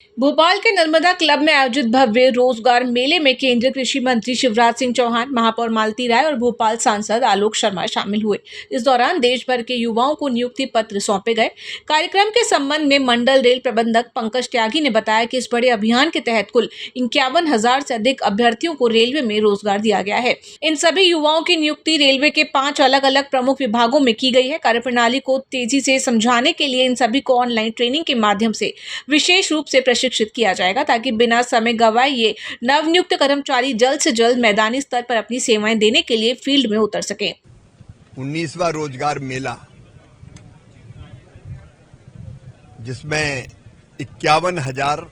भोपाल के नर्मदा क्लब में आयोजित भव्य रोजगार मेले में केंद्रीय कृषि मंत्री शिवराज सिंह चौहान, महापौर मालती राय और भोपाल सांसद आलोक शर्मा शामिल हुए। इस दौरान देश भर के युवाओं को नियुक्ति पत्र सौंपे गए। कार्यक्रम के संबंध में मंडल रेल प्रबंधक पंकज त्यागी ने बताया कि इस बड़े अभियान के तहत कुल 51,000 से अधिक अभ्यर्थियों को रेलवे में रोजगार दिया गया है। इन सभी युवाओं की नियुक्ति रेलवे के 5 अलग अलग प्रमुख विभागों में की गई है। कार्यप्रणाली को तेजी से समझाने के लिए इन सभी को ऑनलाइन ट्रेनिंग के माध्यम से विशेष रूप से प्रशिक्षित किया जाएगा, ताकि बिना समय गवाए ये नवनियुक्त कर्मचारी जल्द से जल्द मैदानी स्तर पर अपनी सेवाएं देने के लिए फील्ड में उतर सकें। 19वां रोजगार मेला, जिसमें 51,000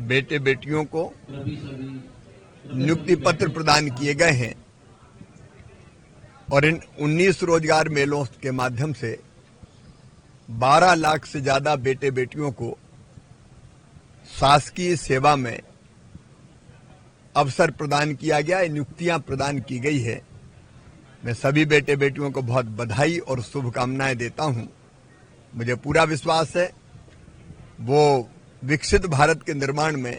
बेटे बेटियों को नियुक्ति पत्र प्रदान किए गए हैं और इन 19 रोजगार मेलों के माध्यम से 12 लाख से ज्यादा बेटे बेटियों को शासकीय सेवा में अवसर प्रदान किया गया, नियुक्तियां प्रदान की गई है। मैं सभी बेटे बेटियों को बहुत बधाई और शुभकामनाएं देता हूं। मुझे पूरा विश्वास है वो विकसित भारत के निर्माण में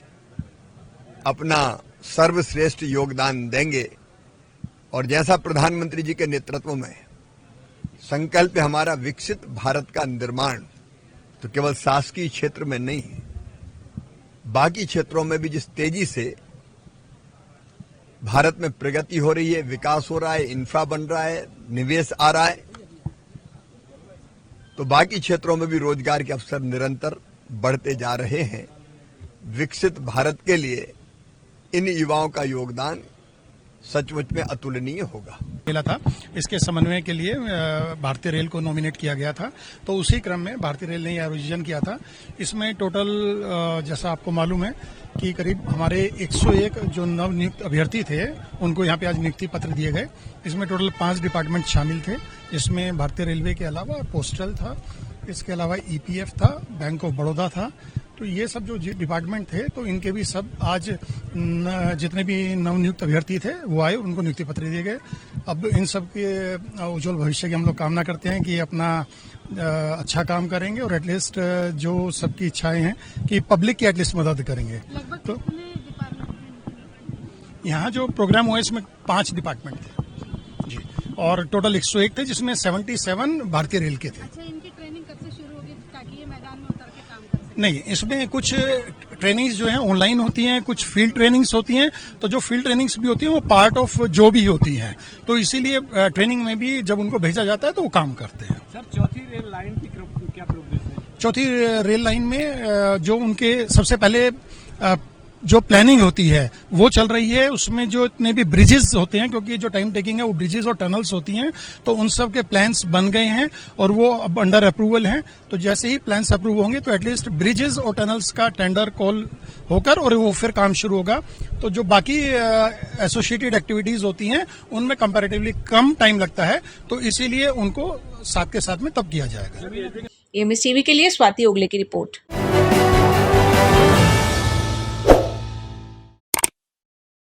अपना सर्वश्रेष्ठ योगदान देंगे और जैसा प्रधानमंत्री जी के नेतृत्व में संकल्प है हमारा विकसित भारत का निर्माण, तो केवल शासकीय क्षेत्र में नहीं, बाकी क्षेत्रों में भी जिस तेजी से भारत में प्रगति हो रही है, विकास हो रहा है, इंफ्रा बन रहा है, निवेश आ रहा है, तो बाकी क्षेत्रों में भी रोजगार के अवसर निरंतर बढ़ते जा रहे हैं। विकसित भारत के लिए इन युवाओं का योगदान सचमुच में अतुलनीय होगा। मिला था, इसके समन्वय के लिए भारतीय रेल को नॉमिनेट किया गया था, तो उसी क्रम में भारतीय रेल ने आयोजन किया था। इसमें टोटल जैसा आपको मालूम है कि करीब हमारे 101 जो नवनियुक्त अभ्यर्थी थे उनको यहाँ पे आज नियुक्ति पत्र दिए गए। इसमें टोटल 5 डिपार्टमेंट शामिल थे, जिसमें भारतीय रेलवे के अलावा पोस्टल था, इसके अलावा ईपीएफ था, बैंक ऑफ बड़ौदा था। तो ये सब जो डिपार्टमेंट थे तो इनके भी सब आज जितने भी नवनियुक्त अभ्यर्थी थे वो आए, उनको नियुक्ति पत्र दिए गए। अब इन सब के उज्जवल भविष्य की हम लोग कामना करते हैं कि अपना अच्छा काम करेंगे और एटलीस्ट जो सबकी इच्छाएं हैं कि पब्लिक की एटलीस्ट मदद करेंगे। तो यहाँ जो प्रोग्राम हुआ इसमें 5 डिपार्टमेंट थे जी, और टोटल 101 थे, जिसमें 77 भारतीय रेल के थे। अच्छा, इनकी ट्रेनिंग कब से शुरू होगी ताकि ये मैदान में उतर के काम कर सकें? नहीं, इसमें कुछ ट्रेनिंग्स जो है ऑनलाइन होती हैं, कुछ फील्ड ट्रेनिंग्स होती हैं। तो जो फील्ड ट्रेनिंग्स भी होती हैं वो पार्ट ऑफ जो भी होती हैं, तो इसीलिए ट्रेनिंग में भी जब उनको भेजा जाता है तो वो काम करते हैं। सर, चौथी रेल लाइन की क्या प्रोग्रेस है? चौथी रेल लाइन में जो उनके सबसे पहले जो प्लानिंग होती है वो चल रही है। उसमें जो इतने भी ब्रिजेस होते हैं, क्योंकि जो टाइम टेकिंग है वो ब्रिजेस और टनल्स होती हैं, तो उन सब के प्लान्स बन गए हैं और वो अब अंडर अप्रूवल हैं। तो जैसे ही प्लान्स अप्रूव होंगे तो एटलीस्ट ब्रिजेस और टनल्स का टेंडर कॉल होकर और वो फिर काम शुरू होगा। तो जो बाकी एसोसिएटेड एक्टिविटीज होती हैं उनमें कंपैरेटिवली कम टाइम लगता है, तो इसीलिए उनको साथ के साथ में तब किया जाएगा। एमएस टीवी के लिए स्वाति ओगले की रिपोर्ट।